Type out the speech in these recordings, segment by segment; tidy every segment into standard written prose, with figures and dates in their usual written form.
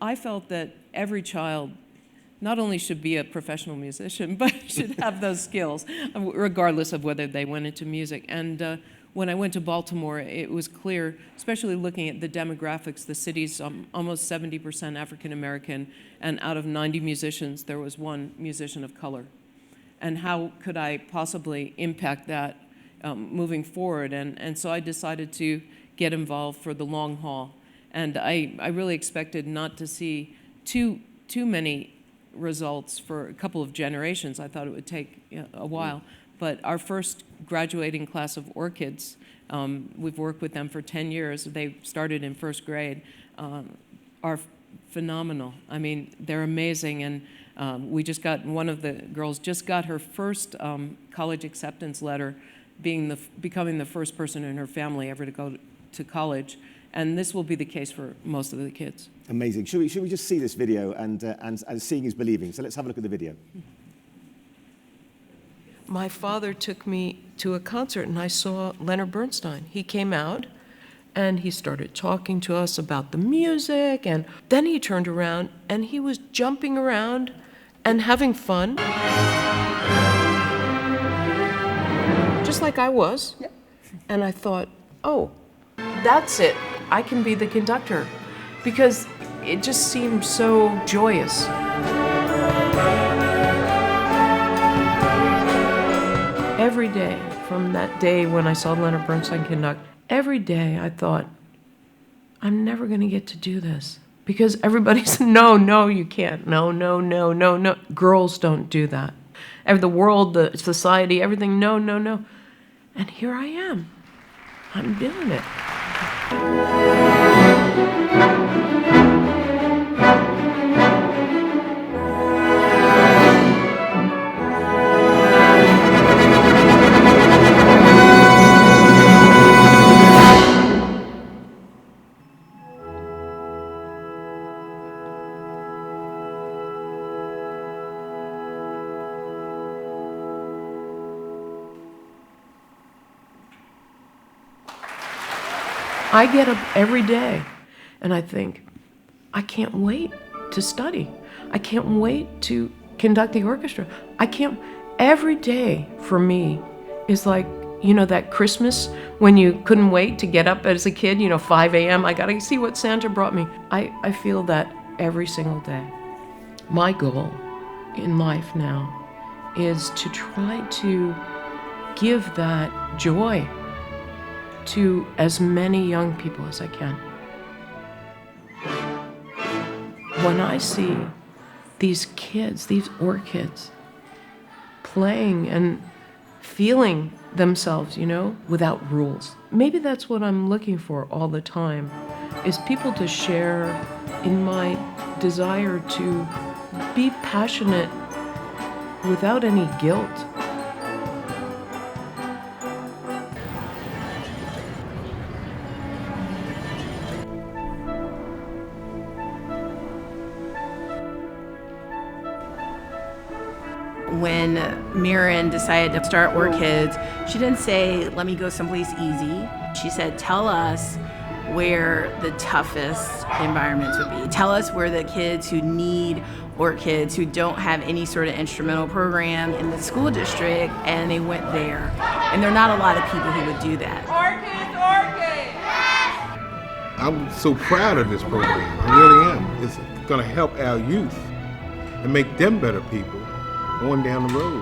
I felt that every child not only should be a professional musician, but should have those skills, regardless of whether they went into music. And when I went to Baltimore, it was clear, especially looking at the demographics, the city's almost 70% African American, and out of 90 musicians, there was one musician of color. And how could I possibly impact that moving forward? And so I decided to get involved for the long haul. And I really expected not to see too many results for a couple of generations. I thought it would take a while. But our first graduating class of orchids, we've worked with them for 10 years. They started in first grade, are phenomenal. I mean, they're amazing. And we just got, one of the girls just got her first college acceptance letter, becoming the first person in her family ever to go to college. And this will be the case for most of the kids. Amazing. Should we just see this video, and seeing is believing? So let's have a look at the video. My father took me to a concert and I saw Leonard Bernstein. He came out and he started talking to us about the music, and then he turned around and he was jumping around and having fun. Just like I was. Yep. And I thought, oh, that's it. I can be the conductor, because it just seemed so joyous. Every day, from that day when I saw Leonard Bernstein conduct, every day I thought, I'm never going to get to do this. Because everybody's, no, you can't. No. Girls don't do that. The world, the society, everything, no. And here I am. I'm doing it. I get up every day and I think, I can't wait to study. I can't wait to conduct the orchestra. Every day for me is like, that Christmas when you couldn't wait to get up as a kid, 5 a.m., I gotta see what Santa brought me. I feel that every single day. My goal in life now is to try to give that joy to as many young people as I can. When I see these kids, these orchids, playing and feeling themselves, without rules. Maybe that's what I'm looking for all the time, is people to share in my desire to be passionate without any guilt. When Marin decided to start Orchids, she didn't say, let me go someplace easy. She said, tell us where the toughest environments would be. Tell us where the kids who need orchids, who don't have any sort of instrumental program in the school district, and they went there. And there are not a lot of people who would do that. Orchids! I'm so proud of this program, I really am. It's gonna help our youth and make them better people going down the road.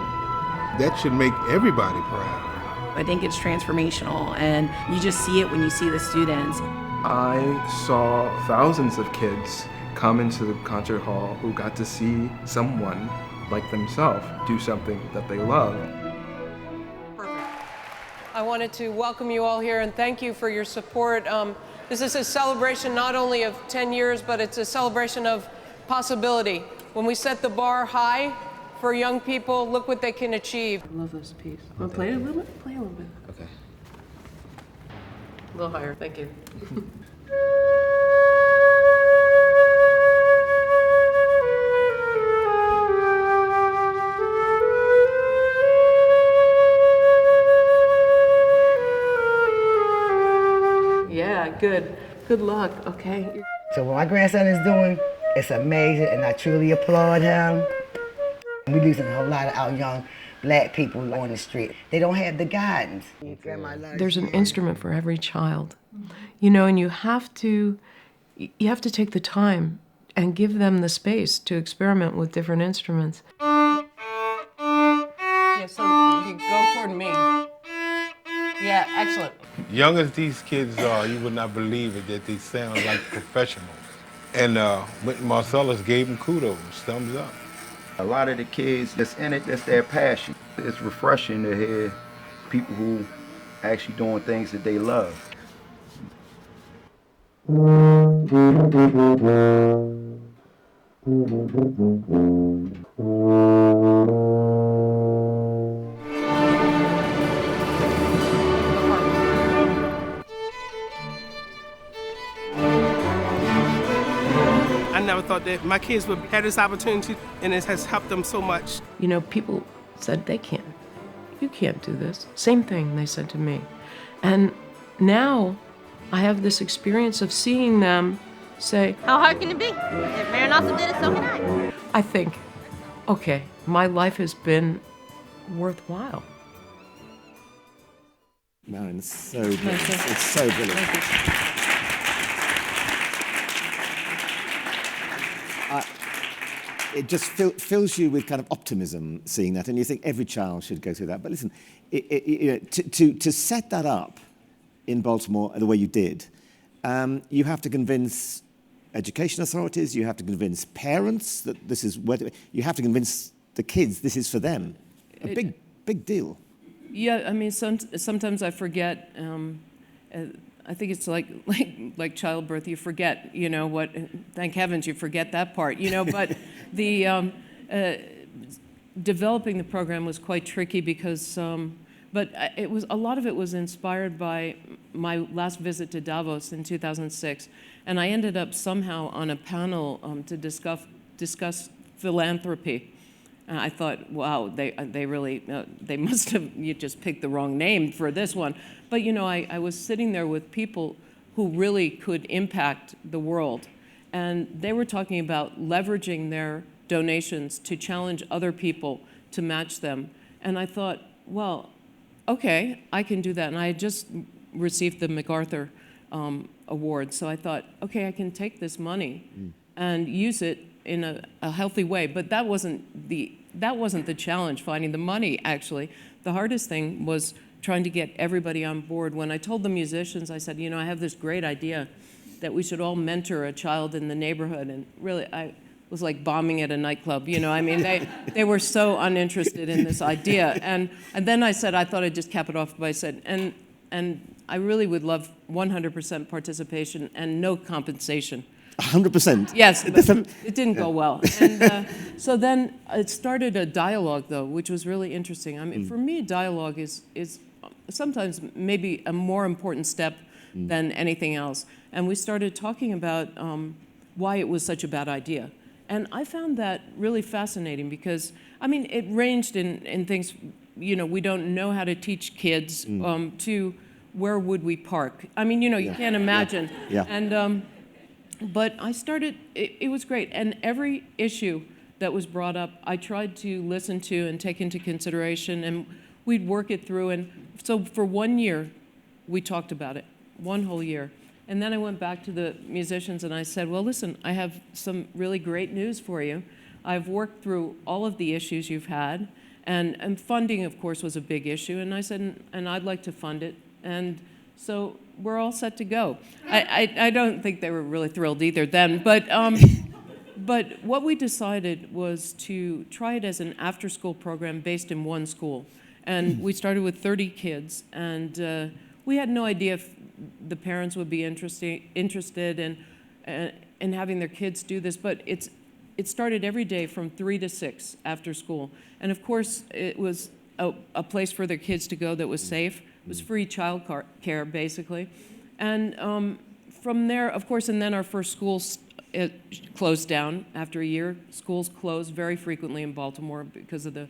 That should make everybody proud. I think it's transformational, and you just see it when you see the students. I saw thousands of kids come into the concert hall who got to see someone like themselves do something that they love. Perfect. I wanted to welcome you all here and thank you for your support. This is a celebration not only of 10 years, but it's a celebration of possibility. When we set the bar high for young people, look what they can achieve. I love this piece. Want to play it a little bit? Play a little bit. Okay. A little higher, thank you. Yeah, good. Good luck, okay? So what my grandson is doing It's amazing, and I truly applaud him. We're losing a whole lot of our young black people on the street. They don't have the guidance. There's an instrument for every child, you know, and you have to take the time and give them the space to experiment with different instruments. Yeah, so you go toward me. Yeah, excellent. Young as these kids are, you would not believe it that they sound like professionals. And Wynton Marsalis gave them kudos, thumbs up. A lot of the kids that's in it, that's their passion. It's refreshing to hear people who actually doing things that they love. I never thought that my kids would have this opportunity, and it has helped them so much. You know, people said, you can't do this. Same thing they said to me. And now I have this experience of seeing them say, how hard can it be? If Marin Alsop did it, so can I. I think, okay, my life has been worthwhile. Marin, it's so brilliant. It's so brilliant. It just fills you with kind of optimism seeing that, and you think every child should go through that. But listen, you know, to set that up in Baltimore the way you did, you have to convince education authorities, you have to convince parents that this is where you have to convince the kids this is for them. A big deal. Yeah, I mean, sometimes I forget. I think it's like childbirth. You forget, you know what? Thank heavens you forget that part, you know. But the developing the program was quite tricky because, but it was a lot of it was inspired by my last visit to Davos in 2006, and I ended up somehow on a panel to discuss philanthropy. I thought, wow, they really, they must have, you just picked the wrong name for this one. But you know, I was sitting there with people who really could impact the world. And they were talking about leveraging their donations to challenge other people to match them. And I thought, well, okay, I can do that. And I had just received the MacArthur Award. So I thought, okay, I can take this money and use it in a healthy way. But that wasn't the challenge, finding the money, actually. The hardest thing was trying to get everybody on board. When I told the musicians, I said, you know, I have this great idea that we should all mentor a child in the neighborhood. And really, I was like bombing at a nightclub, you know. I mean, they were so uninterested in this idea. And then I said, I thought I'd just cap it off, but I said, and I really would love 100% participation and no compensation. 100%? Yes, but it didn't go well. And so then it started a dialogue, though, which was really interesting. I mean, for me, dialogue is sometimes maybe a more important step than anything else. And we started talking about why it was such a bad idea. And I found that really fascinating because, I mean, it ranged in things, you know, we don't know how to teach kids to where would we park. I mean, you know, you can't imagine. Yeah. And but I started, it was great. And every issue that was brought up, I tried to listen to and take into consideration, and we'd work it through. And so for 1 year, we talked about it, 1 whole year. And then I went back to the musicians and I said, well, listen, I have some really great news for you. I've worked through all of the issues you've had, and funding, of course, was a big issue. And I said, and I'd like to fund it. And so we're all set to go. I don't think they were really thrilled either then, but what we decided was to try it as an after-school program based in one school. And we started with 30 kids, and we had no idea if the parents would be interested in having their kids do this, but it started every day from 3 to 6 after school. And of course, it was a place for their kids to go that was safe. It was free child care, basically. And from there, of course, and then our first school closed down after a year. Schools closed very frequently in Baltimore because of the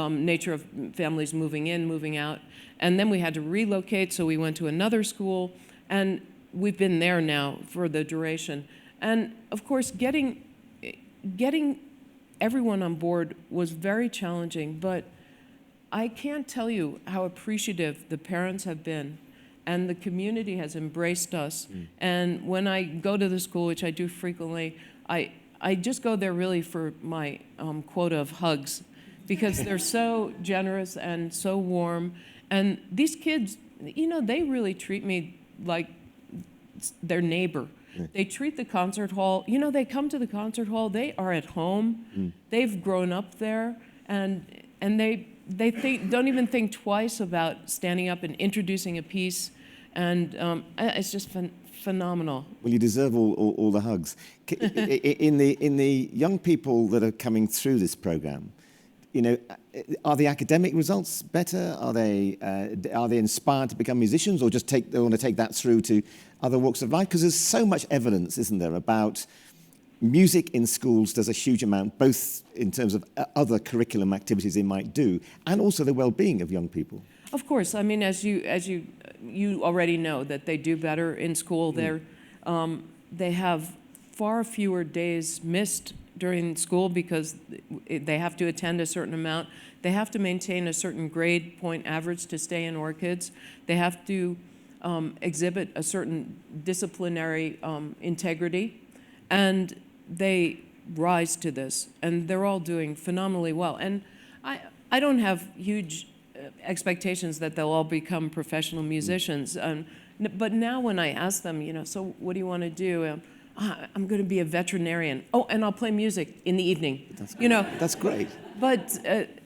nature of families moving in, moving out. And then we had to relocate, so we went to another school. And we've been there now for the duration. And of course, getting getting everyone on board was very challenging, but I can't tell you how appreciative the parents have been, and the community has embraced us. And when I go to the school, which I do frequently, I just go there really for my quota of hugs, because they're so generous and so warm. And these kids, you know, they really treat me like their neighbor. They treat the concert hall, you know, they come to the concert hall, they are at home, they've grown up there, and they don't even think twice about standing up and introducing a piece, and it's just phenomenal. Well, you deserve all the hugs. In the young people that are coming through this program, you know, are the academic results better? Are they inspired to become musicians, or just they want to take that through to other walks of life? Because there's so much evidence, isn't there, about music in schools does a huge amount, both in terms of other curriculum activities they might do, and also the well-being of young people. Of course, I mean, as you already know that they do better in school. They have far fewer days missed during school because they have to attend a certain amount. They have to maintain a certain grade point average to stay in orchids. They have to exhibit a certain disciplinary integrity, and they rise to this, and they're all doing phenomenally well. And I don't have huge expectations that they'll all become professional musicians. But now when I ask them, you know, so what do you want to do? I'm going to be a veterinarian. Oh, and I'll play music in the evening. You know, That's great. but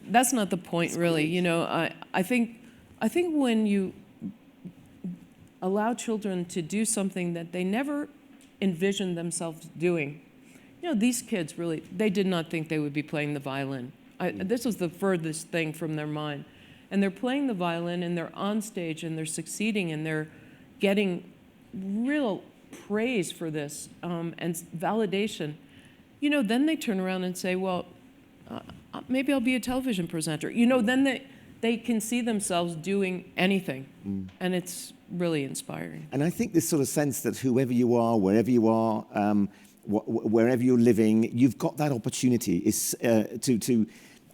that's not the point, really. You know, I think when you allow children to do something that they never envisioned themselves doing, you know, these kids really, they did not think they would be playing the violin. This was the furthest thing from their mind. And they're playing the violin, and they're on stage, and they're succeeding, and they're getting real praise for this and validation. You know, then they turn around and say, well, maybe I'll be a television presenter. You know, then they can see themselves doing anything, and it's really inspiring. And I think this sort of sense that whoever you are, wherever you are, wherever you're living, you've got that opportunity to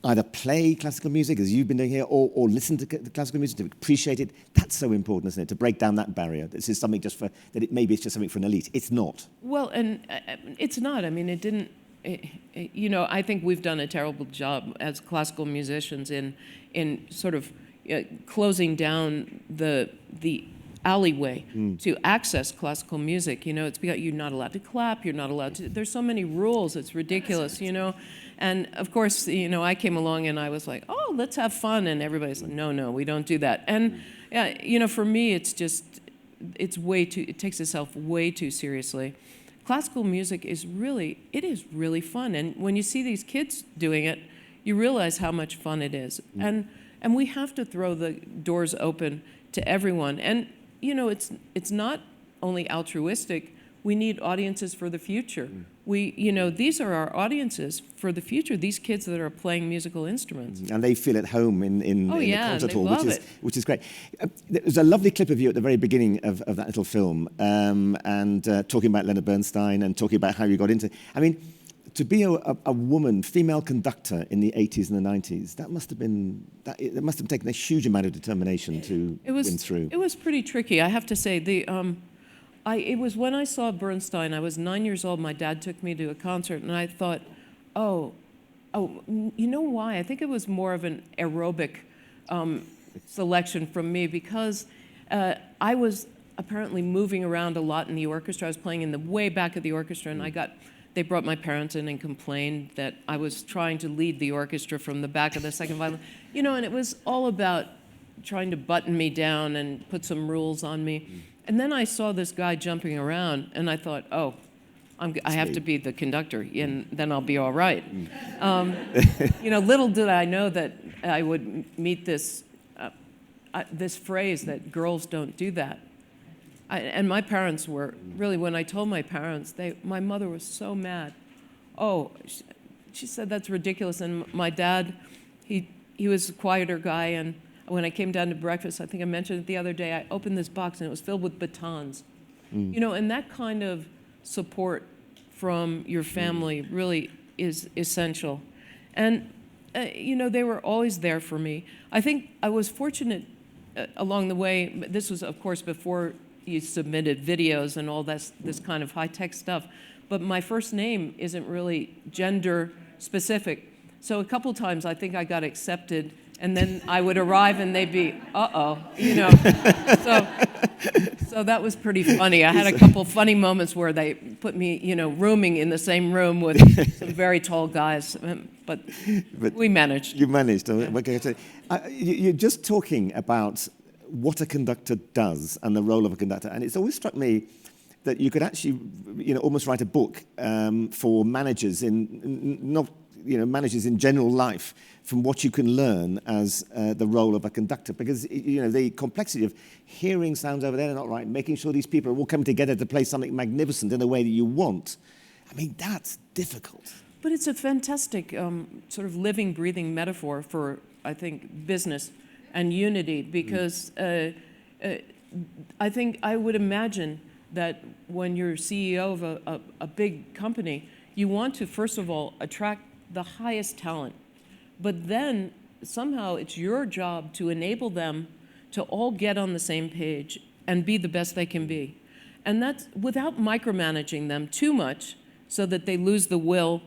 either play classical music, as you've been doing here, or listen to classical music, to appreciate it. That's so important, isn't it? To break down that barrier. This is something just maybe it's just something for an elite. It's not. Well, and it's not. I mean, it didn't. You know, I think we've done a terrible job as classical musicians in sort of closing down the alleyway to access classical music. You know, it's because you're not allowed to clap. You're not allowed to. There's so many rules. It's ridiculous. You know. And of course, you know, I came along and I was like, oh, let's have fun. And everybody's like, no, we don't do that. And, you know, for me, it takes itself way too seriously. Classical music is really fun. And when you see these kids doing it, you realize how much fun it is. And we have to throw the doors open to everyone. And, you know, it's not only altruistic. We need audiences for the future. You know, these are our audiences for the future, these kids that are playing musical instruments. And they feel at home in the concert hall, which is great. There's a lovely clip of you at the very beginning of that little film, and talking about Leonard Bernstein and talking about how you got into. I mean, to be a woman, female conductor in the 80s and the 90s, that must have taken a huge amount of determination to win through. It was pretty tricky, I have to say. It was when I saw Bernstein, I was 9 years old, my dad took me to a concert, and I thought, oh, you know why? I think it was more of an aerobic selection from me, because I was apparently moving around a lot in the orchestra. I was playing in the way back of the orchestra, and they brought my parents in and complained that I was trying to lead the orchestra from the back of the second violin. You know, and it was all about trying to button me down and put some rules on me. And then I saw this guy jumping around, and I thought, oh, I have to be the conductor, and then I'll be all right. You know, little did I know that I would meet this phrase that girls don't do that. And my parents were, really, when I told my parents, my mother was so mad. Oh, she said, that's ridiculous. And my dad, he was a quieter guy, and when I came down to breakfast, I think I mentioned it the other day, I opened this box and it was filled with batons. You know, and that kind of support from your family really is essential. And, you know, they were always there for me. I think I was fortunate along the way. This was, of course, before you submitted videos and all this kind of high-tech stuff. But my first name isn't really gender specific. So a couple times I think I got accepted, and then I would arrive and they'd be, uh-oh, you know. So that was pretty funny. I had a couple funny moments where they put me, you know, rooming in the same room with some very tall guys, but we managed. You managed. You're just talking about what a conductor does and the role of a conductor, and it's always struck me that you could actually, you know, almost write a book for managers managers in general life, from what you can learn as the role of a conductor, because you know the complexity of hearing sounds over there are not right, making sure these people are all coming together to play something magnificent in the way that you want. I mean, that's difficult. But it's a fantastic sort of living, breathing metaphor for, I think, business and unity, because I think I would imagine that when you're CEO of a big company, you want to, first of all, attract the highest talent. But then somehow it's your job to enable them to all get on the same page and be the best they can be. And that's without micromanaging them too much so that they lose the will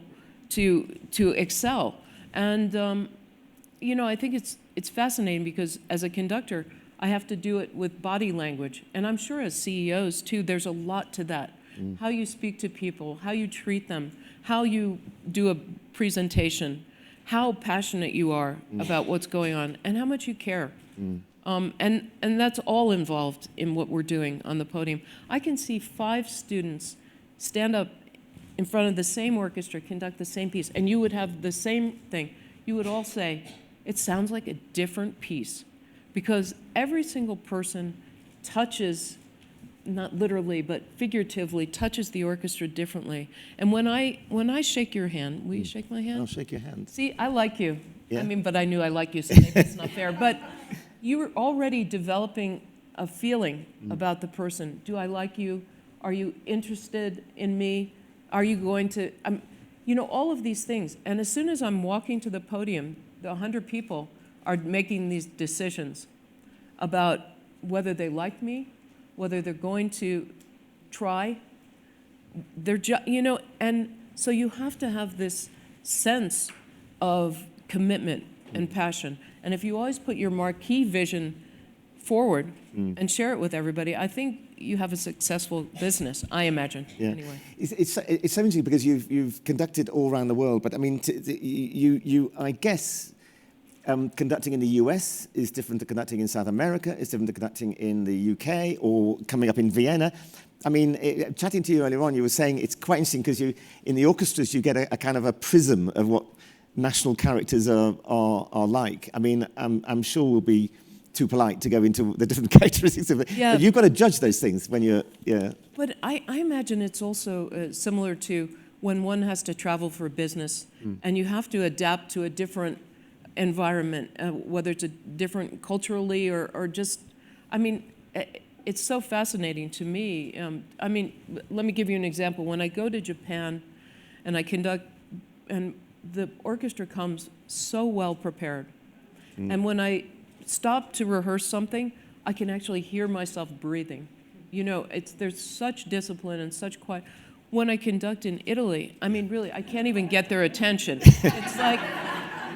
to excel. And, you know, I think it's fascinating because as a conductor, I have to do it with body language. And I'm sure as CEOs, too, there's a lot to that. How you speak to people, how you treat them, how you do a presentation, how passionate you are about what's going on, and how much you care. And that's all involved in what we're doing on the podium. I can see 5 students stand up in front of the same orchestra, conduct the same piece, and you would have the same thing. You would all say, it sounds like a different piece, because every single person touches, not literally, but figuratively, touches the orchestra differently. And when I shake your hand, will you shake my hand? I'll shake your hand. See, I like you. Yeah. I mean, but I knew I like you, so maybe it's not fair. But you were already developing a feeling about the person. Do I like you? Are you interested in me? Are you going to, you know, all of these things. And as soon as I'm walking to the podium, the 100 people are making these decisions about whether they like me, whether they're going to try. You know, and so you have to have this sense of commitment and passion. And if you always put your marquee vision forward and share it with everybody, I think you have a successful business, I imagine, anyway. It's so interesting because you've conducted all around the world, but I mean, I guess, conducting in the US is different to conducting in South America, is different to conducting in the UK or coming up in Vienna. I mean, chatting to you earlier on, you were saying it's quite interesting because in the orchestras you get a kind of a prism of what national characters are like. I mean, I'm sure we'll be too polite to go into the different characteristics of it. Yeah. But you've got to judge those things when you're, But I imagine it's also similar to when one has to travel for business and you have to adapt to a different environment, whether it's a different culturally or just, I mean, it's so fascinating to me. I mean, let me give you an example. When I go to Japan and I conduct, and the orchestra comes so well prepared. And when I stop to rehearse something, I can actually hear myself breathing. You know, there's such discipline and such quiet. When I conduct in Italy, I mean, really, I can't even get their attention. It's like,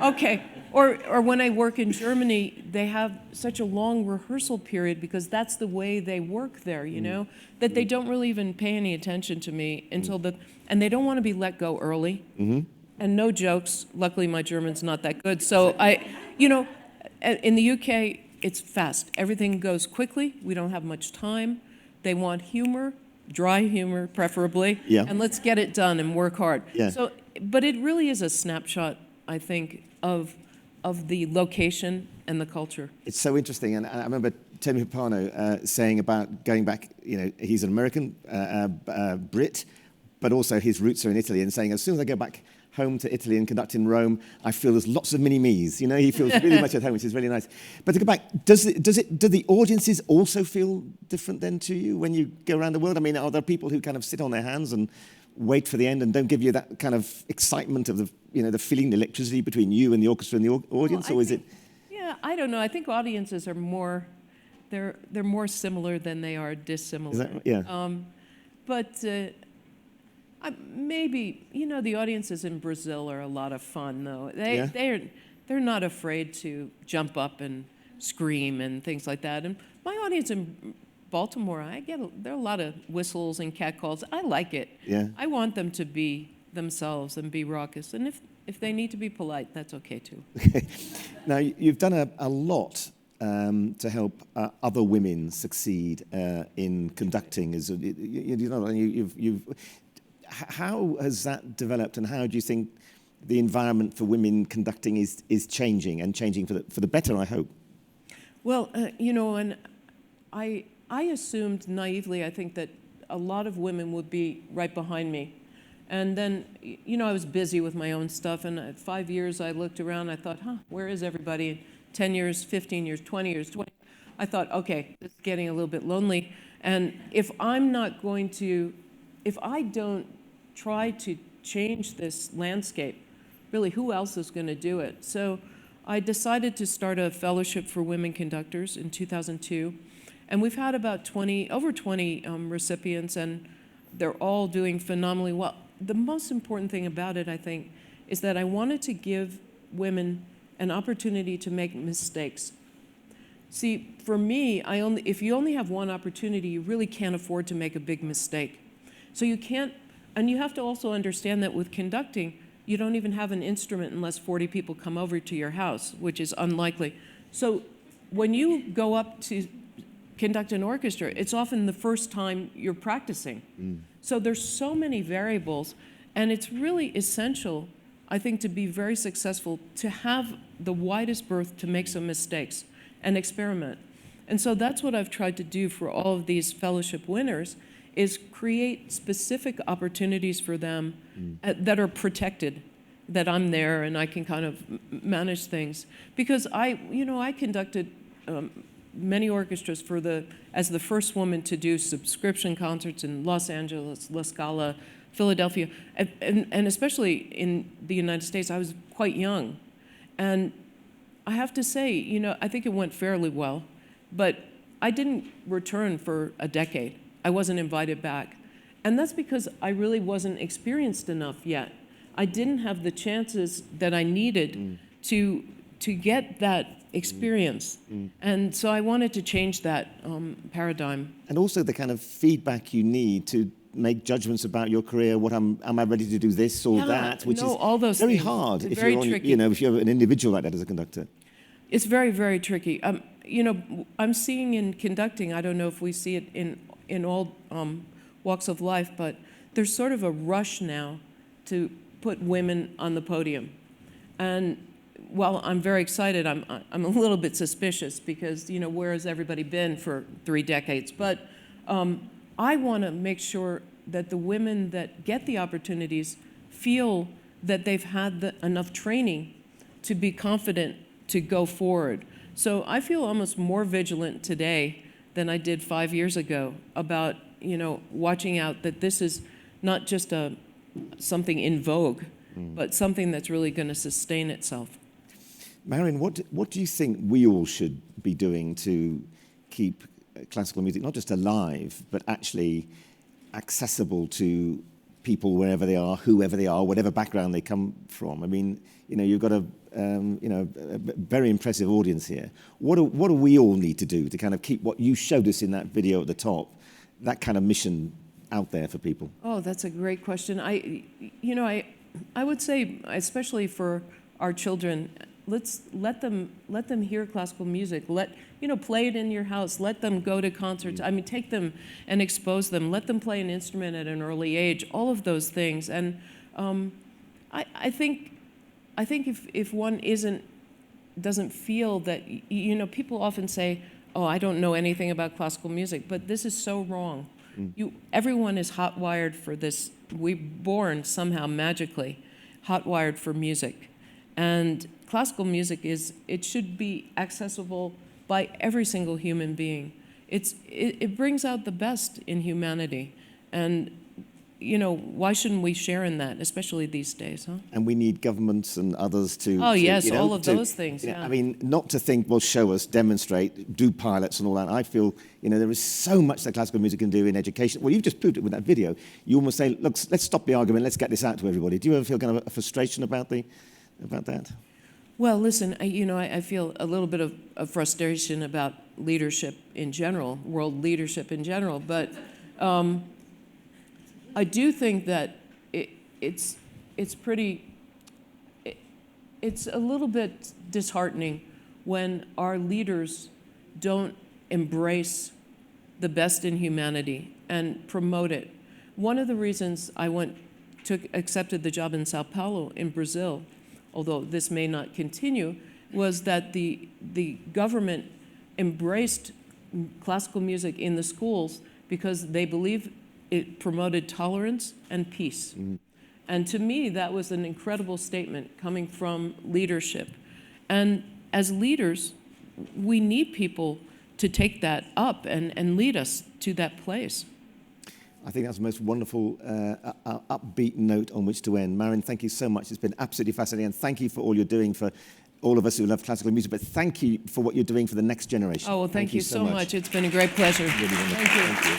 okay. Or when I work in Germany, they have such a long rehearsal period because that's the way they work there, you know, that they don't really even pay any attention to me until and they don't want to be let go early. And no jokes. Luckily, my German's not that good. So you know, in the UK, it's fast. Everything goes quickly. We don't have much time. They want humor, dry humor, preferably. Yeah. And let's get it done and work hard. Yeah. So, but it really is a snapshot, I think, of the location and the culture. It's so interesting, and I remember Tony Hipano saying about going back, you know, he's an American Brit, but also his roots are in Italy, and saying as soon as I go back home to Italy and conduct in Rome, I feel there's lots of mini-me's, you know, he feels really much at home, which is really nice. But to go back, do the audiences also feel different then to you when you go around the world? I mean, are there people who kind of sit on their hands and wait for the end and don't give you that kind of excitement of the feeling, the electricity between you and the orchestra and the audience, or is it? Yeah, I don't know. I think audiences are more, they're more similar than they are dissimilar. Is that, yeah. But maybe, the audiences in Brazil are a lot of fun, though. They're not afraid to jump up and scream and things like that. And my audience in Baltimore, there are a lot of whistles and catcalls. I like it. Yeah. I want them to be themselves and be raucous. And if they need to be polite, that's okay too. Now, you've done a lot to help other women succeed in conducting. How has that developed, and how do you think the environment for women conducting is changing, and changing for the better, I hope? Well, and I assumed naively, I think, that a lot of women would be right behind me. And then, I was busy with my own stuff, and at 5 years I looked around, I thought, where is everybody? 10 years, 15 years, 20 years, 20. I thought, okay, it's getting a little bit lonely. And if I don't try to change this landscape, really, who else is going to do it? So I decided to start a fellowship for women conductors in 2002. And we've had about over 20 recipients, and they're all doing phenomenally well. The most important thing about it, I think, is that I wanted to give women an opportunity to make mistakes. See, for me, if you only have one opportunity, you really can't afford to make a big mistake. So you can't, and you have to also understand that with conducting, you don't even have an instrument unless 40 people come over to your house, which is unlikely. So when you go up to conduct an orchestra, it's often the first time you're practicing. So there's so many variables, and it's really essential, I think, to be very successful, to have the widest berth to make some mistakes and experiment. And so that's what I've tried to do for all of these fellowship winners, is create specific opportunities for them that are protected, that I'm there and I can kind of manage things. Because I conducted many orchestras as the first woman to do subscription concerts in Los Angeles, La Scala, Philadelphia, and especially in the United States. I was quite young. And I have to say, I think it went fairly well, but I didn't return for a decade. I wasn't invited back. And that's because I really wasn't experienced enough yet. I didn't have the chances that I needed to get that experience. And so I wanted to change that paradigm. And also the kind of feedback you need to make judgments about your career. Am I ready to do this or that? Which is all those very things. hard It's if very you're tricky. if you're an individual like that as a conductor. It's very, very tricky. I'm seeing in conducting, I don't know if we see it in all walks of life, but there's sort of a rush now to put women on the podium. And while I'm very excited, I'm a little bit suspicious because, where has everybody been for 3 decades? But I want to make sure that the women that get the opportunities feel that they've had enough training to be confident to go forward. So I feel almost more vigilant today than I did 5 years ago about, watching out that this is not just something in vogue, but something that's really going to sustain itself. Marin, what do you think we all should be doing to keep classical music not just alive, but actually accessible to people wherever they are, whoever they are, whatever background they come from? I mean, you've got a very impressive audience here. What do we all need to do to kind of keep what you showed us in that video at the top, that kind of mission out there for people? Oh, that's a great question. I would say, especially for our children, let's let them hear classical music. Play it in your house. Let them go to concerts. I mean, take them and expose them. Let them play an instrument at an early age. All of those things. And I think if one doesn't feel that, people often say, "Oh, I don't know anything about classical music," but this is so wrong. Everyone is hot-wired for this. We're born somehow magically hot-wired for music. And classical music it should be accessible by every single human being. It brings out the best in humanity. And you know, why shouldn't we share in that, especially these days, huh? And we need governments and others to... Oh, yes, you know, all of those things, you know, yeah. I mean, not to think, well, show us, demonstrate, do pilots and all that. I feel, you know, there is so much that classical music can do in education. Well, you've just proved it with that video. You almost say, look, let's stop the argument, let's get this out to everybody. Do you ever feel kind of a frustration about that? Well, listen, I feel a little bit of frustration about leadership in general, world leadership in general, but I do think that it's a little bit disheartening when our leaders don't embrace the best in humanity and promote it. One of the reasons I accepted the job in Sao Paulo in Brazil, although this may not continue, was that the government embraced classical music in the schools because they believe it promoted tolerance and peace. Mm. And to me, that was an incredible statement coming from leadership. And as leaders, we need people to take that up and lead us to that place. I think that's the most wonderful upbeat note on which to end. Marin, thank you so much. It's been absolutely fascinating. And thank you for all you're doing for all of us who love classical music. But thank you for what you're doing for the next generation. Oh, well, thank you so much. It's been a great pleasure. Really wonderful. Thank you. Thank you.